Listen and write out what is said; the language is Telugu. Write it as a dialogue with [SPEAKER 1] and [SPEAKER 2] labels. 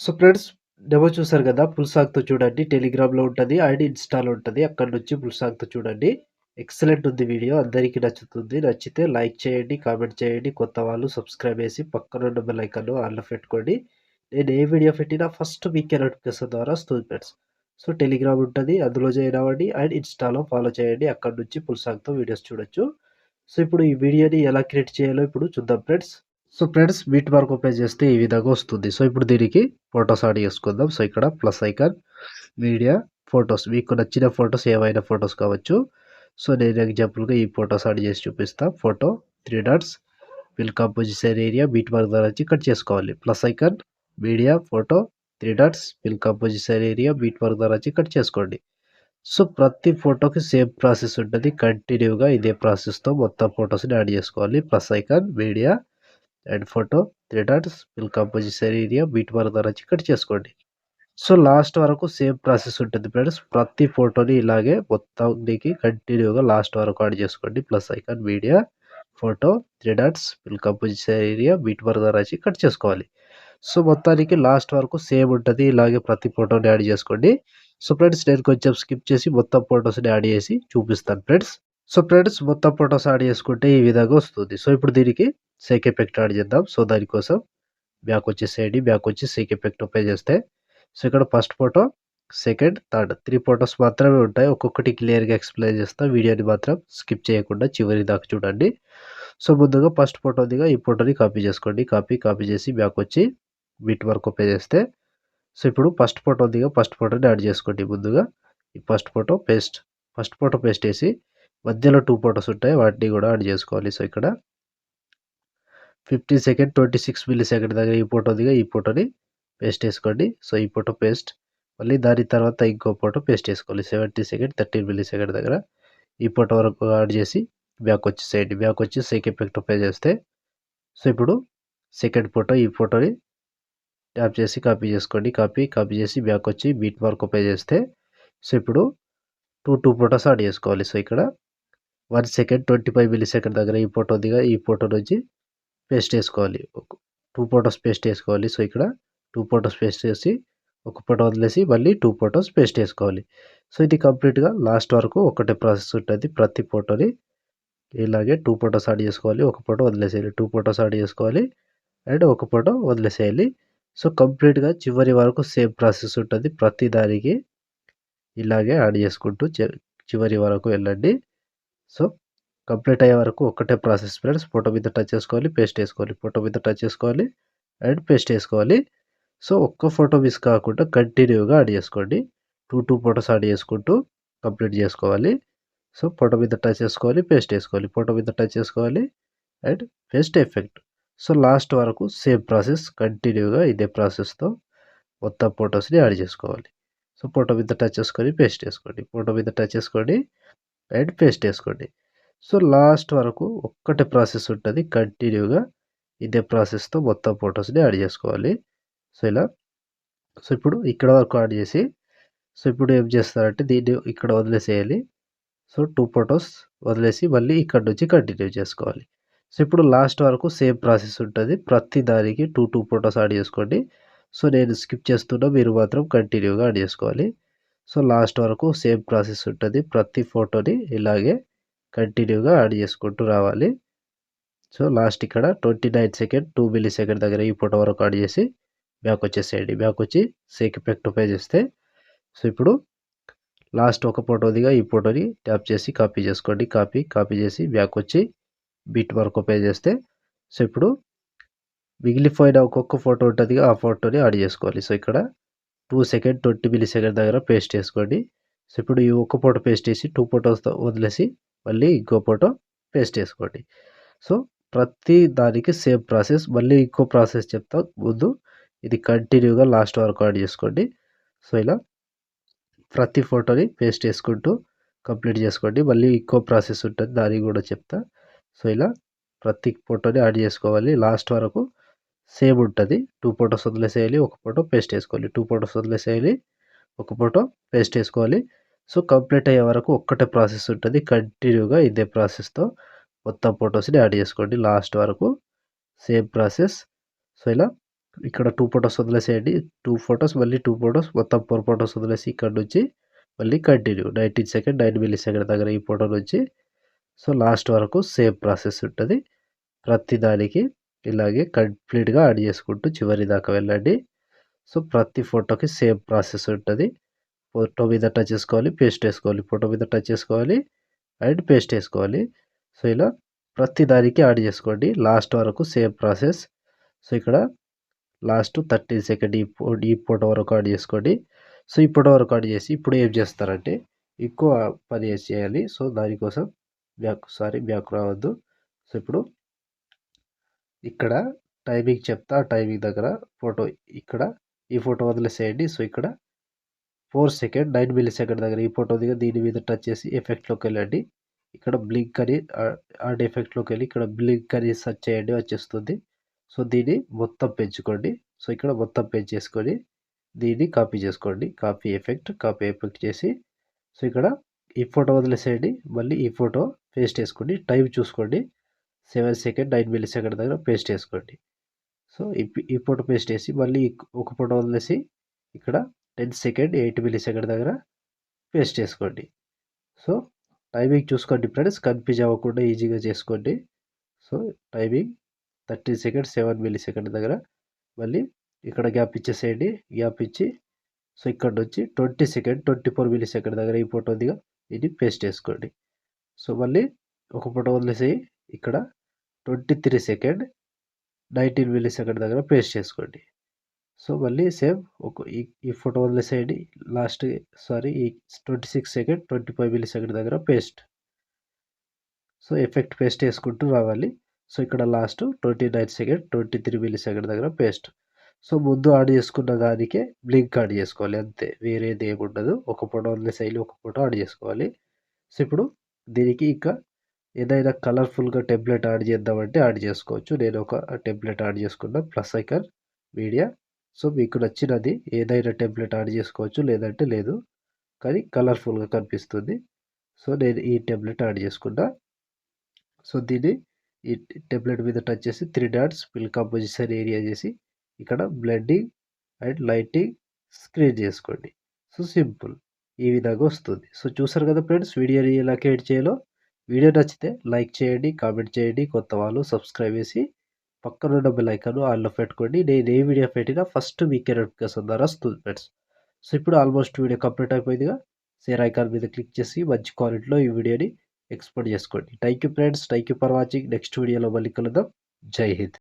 [SPEAKER 1] సో ఫ్రెండ్స్, డెమో చూసారు కదా! ఫుల్ సాంగ్‌తో చూడండి. టెలిగ్రామ్‌లో ఉంటది అండ్ ఇన్‌స్టాలో ఉంటది. అక్కడి నుంచి ఫుల్ సాంగ్‌తో చూడండి. ఎక్సలెంట్ ఉంది వీడియో. అందరికీ నచ్చుతుంది. నచ్చితే లైక్ చేయండి, కామెంట్ చేయండి. కొత్త వాళ్ళు సబ్స్క్రైబ్ చేసి పక్కనున్న బెల్ ఐకాన్‌ను ఆన్‌లో పెట్టుకోండి. నేను ఏ వీడియో పెట్టినా ఫస్ట్ మీకే నోటిఫికేషన్ ద్వారా వస్తుంది ఫ్రెండ్స్. సో టెలిగ్రామ్ ఉంటది. అందులో జాయిన్ అవ్వండి అండ్ ఇన్‌స్టాలో ఫాలో చేయండి. అక్కడి నుంచి ఫుల్ సాంగ్‌తో వీడియోస్ చూడొచ్చు. సో ఇప్పుడు ఈ వీడియోని ఎలా క్రియేట్ చేయాలో ఇప్పుడు చూద్దాం friends. So friends, beat mark open చేస్తే ఈ విధంగా వస్తుంది. సో ఇప్పుడు దీనికి ఫోటోస్ యాడ్ చేసుకుందాం. సో ఇక్కడ ప్లస్ ఐకాన్, మీడియా, ఫోటోస్, మీకు నచ్చిన ఫోటోస్ ఏవైనా ఫోటోస్ కావచ్చు. సో నేను ఎగ్జాంపుల్గా ఈ ఫోటోస్ యాడ్ చేసి చూపిస్తా. Photo 3 dots, fill composition area beat mark ద్వారా వచ్చి కట్ చేసుకోవాలి. Plus icon, media, photo, 3 dots, fill composition area beat mark ద్వారా వచ్చి కట్ చేసుకోండి. సో ప్రతి ఫోటోకి సేమ్ ప్రాసెస్ ఉంటుంది. కంటిన్యూగా ఇదే ప్రాసెస్తో మొత్తం ఫోటోస్ని యాడ్ చేసుకోవాలి. Plus icon, media and photo, 3 dots, fill composition area beat mark ద్వారా వచ్చి కట్ చేసుకోండి. సో లాస్ట్ వరకు సేమ్ ప్రాసెస్ ఉంటుంది ఫ్రెండ్స్. ప్రతి ఫోటోని ఇలాగే మొత్తానికి కంటిన్యూగా లాస్ట్ వరకు యాడ్ చేసుకోండి. Plus icon, media, photo, 3 dots, fill composition area beat mark ద్వారా వచ్చి కట్ చేసుకోవాలి. సో మొత్తానికి లాస్ట్ వరకు సేమ్ ఉంటది. ఇలాగే ప్రతి ఫోటోని యాడ్ చేసుకోండి. సో ఫ్రెండ్స్, నేను కొంచెం స్కిప్ చేసి మొత్తం ఫోటోస్‌ని యాడ్ చేసి చూపిస్తాను ఫ్రెండ్స్. సో ఫ్రెండ్స్, మొత్తం ఫోటోస్ యాడ్ చేసుకుంటే ఈ విధంగా వస్తుంది. సో ఇప్పుడు దీనికి షేక్ ఎఫెక్ట్ యాడ్ చేద్దాం. సో దానికోసం బ్యాక్ వచ్చేసేయండి. బ్యాక్ వచ్చి షేక్ ఎఫెక్ట్ ఓపెన్ చేస్తే సో ఇక్కడ first photo, second, third 3 photos మాత్రమే ఉంటాయి. ఒక్కొక్కటి క్లియర్‌గా ఎక్స్‌ప్లెయిన్ చేస్తా. వీడియోని మాత్రం స్కిప్ చేయకుండా చివరి దాకా చూడండి. సో ముందుగా ఫస్ట్ ఫోటో ఉందిగా, ఈ ఫోటోని కాపీ చేసుకోండి. కాపీ చేసి బ్యాక్ వచ్చి బిట్ మార్క్ ఓపెన్ చేస్తే సో ఇప్పుడు ఫస్ట్ ఫోటో ఉందిగా, ఫస్ట్ ఫోటోని యాడ్ చేసుకోండి. ముందుగా ఈ first photo paste. First photo paste చేసి మధ్యలో 2 ఫోటోస్ ఉంటాయి. వాటిని కూడా యాడ్ చేసుకోవాలి. సో ఇక్కడ 15 సెకండ్, 26 మిల్లీ సెకండ్ దగ్గర ఈ ఫోటో ఉందిగా, ఈ ఫోటోని పేస్ట్ చేసుకోండి. సో ఈ ఫోటో పేస్ట్. మళ్ళీ దాని తర్వాత ఇంకో ఫోటో పేస్ట్ చేసుకోవాలి. 70 సెకండ్, 13 మిల్లీ సెకండ్ దగ్గర ఈ ఫోటో వరకు యాడ్ చేసి బ్యాక్ వచ్చేసేయండి. బ్యాక్ వచ్చి షేక్ ఎఫెక్ట్ ఓపెన్ చేస్తే సో ఇప్పుడు సెకండ్ ఫోటో, ఈ ఫోటోని ట్యాప్ చేసి కాపీ చేసుకోండి. కాపీ చేసి బ్యాక్ వచ్చి బీట్ మార్క్ ఓపెన్ చేస్తే సో ఇప్పుడు 2 ఫోటోస్ యాడ్ చేసుకోవాలి. సో ఇక్కడ 1 సెకండ్, 25 మిల్లీ సెకండ్ దగ్గర ఈ ఫోటో ఉందిగా, ఈ ఫోటో నుంచి పేస్ట్ చేసుకోవాలి. 2 ఫోటోస్ పేస్ట్ చేసుకోవాలి. సో ఇక్కడ 2 ఫోటోస్ పేస్ట్ చేసి ఒక ఫోటో వదిలేసి మళ్ళీ 2 ఫోటోస్ పేస్ట్ చేసుకోవాలి. సో ఇది కంప్లీట్‌గా లాస్ట్ వరకు ఒకటే ప్రాసెస్ ఉంటది. ప్రతి ఫోటోని ఇలాగే 2 ఫోటోస్ యాడ్ చేసుకోవాలి. ఒక ఫోటో వదిలేసేయాలి. 2 ఫోటోస్ యాడ్ చేసుకోవాలి అండ్ ఒక ఫోటో వదిలేసేయాలి. సో కంప్లీట్‌గా చివరి వరకు సేమ్ ప్రాసెస్ ఉంటది. ప్రతి దానికి ఇలాగే యాడ్ చేసుకుంటూ చివరి వరకు వెళ్ళండి. సో కంప్లీట్ అయ్యే వరకు ఒక్కటే ప్రాసెస్ ఫ్రెండ్స్. ఫోటో మీద టచ్ చేసుకోవాలి, పేస్ట్ చేసుకోవాలి. ఫోటో మీద టచ్ చేసుకోవాలి అండ్ పేస్ట్ చేసుకోవాలి. సో ఒక్క ఫోటో మిస్ కాకుండా కంటిన్యూగా యాడ్ చేసుకోండి. 2 ఫోటోస్ యాడ్ చేసుకుంటూ కంప్లీట్ చేసుకోవాలి. సో ఫోటో మీద టచ్ చేసుకోవాలి, పేస్ట్ చేసుకోవాలి. ఫోటో మీద టచ్ చేసుకోవాలి and paste effect. So last వరకు సేమ్ ప్రాసెస్ కంటిన్యూగా ఇదే ప్రాసెస్‌తో మొత్తం ఫోటోస్‌ని యాడ్ చేసుకోవాలి. సో ఫోటో మీద టచ్ చేసుకొని పేస్ట్ చేసుకోండి. ఫోటో మీద టచ్ చేసుకోండి అండ్ పేస్ట్ చేసుకోండి. సో లాస్ట్ వరకు ఒక్కటే ప్రాసెస్ ఉంటది. కంటిన్యూగా ఇదే ప్రాసెస్‌తో మొత్తం ఫోటోస్‌ని యాడ్ చేసుకోవాలి. సో ఇలా సో ఇప్పుడు ఇక్కడ వరకు యాడ్ చేసి సో ఇప్పుడు ఏం చేస్తారంటే దీన్ని ఇక్కడ వదిలేసేయాలి. సో 2 ఫోటోస్ వదిలేసి మళ్ళీ ఇక్కడ నుంచి కంటిన్యూ చేసుకోవాలి. సో ఇప్పుడు లాస్ట్ వరకు సేమ్ ప్రాసెస్ ఉంటది. ప్రతి దానికి 2 ఫోటోస్ యాడ్ చేసుకోండి. సో నేను స్కిప్ చేస్తున్నా. మీరు మాత్రం కంటిన్యూగా యాడ్ చేసుకోవాలి. సో లాస్ట్ వరకు సేమ్ ప్రాసెస్ ఉంటది. ప్రతి ఫోటోని ఇలాగే కంటిన్యూగా యాడ్ చేసుకుంటూ రావాలి. సో లాస్ట్ ఇక్కడ 29 సెకండ్, 2 మిల్లీ సెకండ్ దగ్గర ఈ ఫోటో వరకు యాడ్ చేసి బ్యాక్ వచ్చేసేయండి. బ్యాక్ వచ్చి షేక్ ఎఫెక్ట్ ఓపెన్ చేస్తే సో ఇప్పుడు లాస్ట్ ఒక ఫోటో ఉందిగా, ఈ ఫోటోని ట్యాప్ చేసి కాపీ చేసుకోండి. కాపీ చేసి బ్యాక్ వచ్చి బిట్ మార్క్ ఓపెన్ చేస్తే సో ఇప్పుడు మిగిలిపోయిన ఒక్కొక్క ఫోటో ఉంటదిగా, ఆ ఫోటోని యాడ్ చేసుకోవాలి. సో ఇక్కడ 2 సెకండ్, 20 మిల్లీ సెకండ్ దగ్గర పేస్ట్ చేసుకోండి. సో ఇప్పుడు ఈ ఒక్క ఫోటో పేస్ట్ చేసి 2 ఫోటోస్‌తో వదిలేసి మళ్ళీ ఇంకో ఫోటో పేస్ట్ చేసుకోండి. సో ప్రతి దానికి సేమ్ ప్రాసెస్. మళ్ళీ ఇంకో ప్రాసెస్ చెప్తా ముందు. ఇది కంటిన్యూగా లాస్ట్ వరకు యాడ్ చేసుకోండి. సో ఇలా ప్రతి ఫోటోని పేస్ట్ చేసుకుంటూ కంప్లీట్ చేసుకోండి. మళ్ళీ ఇంకో ప్రాసెస్ ఉంటది. దాన్ని కూడా చెప్తా. సో ఇలా ప్రతి ఫోటోని యాడ్ చేసుకోవాలి. లాస్ట్ వరకు సేమ్ ఉంటది. 2 ఫోటోస్ వదిలేసేయాలి. ఒక ఫోటో పేస్ట్ చేసుకోవాలి. 2 ఫోటోస్ వదిలేసేయాలి. ఒక ఫోటో పేస్ట్ చేసుకోవాలి. సో కంప్లీట్ అయ్యే వరకు ఒక్కటే ప్రాసెస్ ఉంటది. కంటిన్యూగా ఇదే ప్రాసెస్‌తో మొత్తం ఫోటోస్‌ని యాడ్ చేసుకోండి లాస్ట్ వరకు సేమ్ ప్రాసెస్. సో ఇలా ఇక్కడ 2 ఫోటోస్ వదిలేసేయండి. 2 ఫోటోస్ మళ్ళీ 2 ఫోటోస్ మొత్తం 4 ఫోటోస్ వదిలేసి ఇక్కడ నుంచి మళ్ళీ కంటిన్యూ 19 సెకండ్ 9 మిల్లీ సెకండ్ దగ్గర ఈ ఫోటో నుంచి సో లాస్ట్ వరకు సేమ్ ప్రాసెస్ ఉంటది. ప్రతి దానికి ఇలాగే కంప్లీట్‌గా యాడ్ చేసుకుంటూ చివరి దాకా వెళ్ళండి. సో ప్రతి ఫోటోకి సేమ్ ప్రాసెస్ ఉంటది. ఫోటో మీద టచ్ చేసుకోవాలి, పేస్ట్ చేసుకోవాలి. ఫోటో మీద టచ్ చేసుకోవాలి అండ్ పేస్ట్ చేసుకోవాలి. సో ఇలా ప్రతి దానికి యాడ్ చేసుకోండి. లాస్ట్ వరకు సేమ్ ప్రాసెస్. సో ఇక్కడ లాస్ట్ 13 సెకండ్ ఈ ఫోటో వరకు యాడ్ చేసుకోండి. సో ఈ ఫోటో వరకు యాడ్ చేసి ఇప్పుడు ఏం చేస్తారంటే ఎక్కువ పని చేయాలి. సో దానికోసం బ్యాక్ రావద్దు. సో ఇప్పుడు ఇక్కడ టైమింగ్ చెప్తా. ఆ టైమింగ్ దగ్గర ఫోటో ఇక్కడ ఈ ఫోటో వదిలేసేయండి. సో ఇక్కడ 4 సెకండ్ 9 మిల్లీ సెకండ్ దగ్గర ఈ ఫోటో దిగా దీని మీద టచ్ చేసి ఎఫెక్ట్‌లోకి వెళ్ళండి. ఇక్కడ బ్లింక్ అని యాడ్ ఎఫెక్ట్‌లోకి వెళ్ళి ఇక్కడ బ్లింక్ అని సెర్చ్ చేయండి వచ్చేస్తుంది. సో దీన్ని మొత్తం పెంచుకోండి. సో ఇక్కడ మొత్తం పెంచేసుకొని దీన్ని కాపీ చేసుకోండి. కాపీ ఎఫెక్ట్ చేసి సో ఇక్కడ ఈ ఫోటో వదిలేసేయండి. మళ్ళీ ఈ ఫోటో పేస్ట్ చేసుకోండి. టైం చూసుకోండి. 7 సెకండ్ 9 మిల్లీ సెకండ్ దగ్గర పేస్ట్ చేసుకోండి. సో ఈ ఫోటో పేస్ట్ చేసి మళ్ళీ ఒక ఫోటో వదిలేసి ఇక్కడ 10 సెకండ్ 8 మిల్లీ సెకండ్ దగ్గర పేస్ట్ చేసుకోండి. సో టైమింగ్ చూసుకోండి ఫ్రెండ్స్, కన్ఫ్యూజ్ అవ్వకుండా ఈజీగా చేసుకోండి. So timing 13 second 7 milli second దగ్గర మళ్ళీ ఇక్కడ గ్యాప్ ఇచ్చేసేయండి. గ్యాప్ ఇచ్చి సో ఇక్కడ నుంచి 20 సెకండ్ 24 మిల్లీ సెకండ్ దగ్గర ఈ ఫోటో దిగా ఇది పేస్ట్ చేసుకోండి. సో మళ్ళీ ఒక ఫోటో వదిలేసి ఇక్కడ 23 సెకండ్ 19 మిల్లీ సెకండ్ దగ్గర పేస్ట్ చేసుకోండి. సో మళ్ళీ సేమ్ ఈ ఫోటో వదిలేసేయండి. ఈ 26 సెకండ్ 25 మిల్లీ సెకండ్ దగ్గర పేస్ట్. సో ఎఫెక్ట్ పేస్ట్ చేసుకుంటూ రావాలి. సో ఇక్కడ లాస్ట్ 29 సెకండ్ 23 మిల్లీ సెకండ్ దగ్గర పేస్ట్. సో ముందు యాడ్ చేసుకున్న దానికే బ్లింక్ యాడ్ చేసుకోవాలి అంతే. వేరేది ఏముండదు. ఒక ఫోటో వదిలేసేయాలి, ఒక ఫోటో యాడ్ చేసుకోవాలి. సో ఇప్పుడు దీనికి ఇంకా ఏదైనా కలర్‌ఫుల్‌గా టెంప్లెట్ యాడ్ చేద్దామంటే యాడ్ చేసుకోవచ్చు. నేను ఒక టెంప్లెట్ యాడ్ చేసుకున్నా ప్లస్ ఐకాన్ మీడియా. సో మీకు నచ్చినది ఏదైనా టెంప్లెట్ యాడ్ చేసుకోవచ్చు. లేదంటే లేదు. కానీ కలర్‌ఫుల్‌గా కనిపిస్తుంది. సో నేను ఈ టెంప్లెట్ యాడ్ చేసుకున్నా. సో దీన్ని ఈ టెంప్లెట్ మీద టచ్ చేసి 3 డాట్స్ ఫిల్ కంపోజిషన్ ఏరియా చేసి ఇక్కడ బ్లెండింగ్ అండ్ లైటింగ్ స్క్రీన్ చేసుకోండి. So simple. ఈ విధంగా వస్తుంది. సో చూసారు కదా ఫ్రెండ్స్, వీడియోని ఎలా క్రియేట్ చేయాలో. వీడియో నచ్చితే లైక్ చేయండి, కామెంట్ చేయండి. కొత్త వాళ్ళు సబ్స్క్రైబ్ చేసి పక్కనున్న బెల్ ఐకాన్ ఆన్‌లో పెట్టుకోండి. నేను ఏ వీడియో పెట్టినా ఫస్ట్ మీకే నోటిఫికేషన్ ద్వారా వస్తుంది ఫ్రెండ్స్. సో ఇప్పుడు ఆల్మోస్ట్ వీడియో కంప్లీట్ అయిపోయిందిగా. షేర్ ఐకాన్ మీద క్లిక్ చేసి మంచి క్వాలిటీలో ఈ వీడియోని ఎక్స్‌పోర్ట్ చేసుకోండి. Thank you friends. Thank you for watching. Next వీడియోలో మళ్ళీ కలుద్దాం. జై హింద్.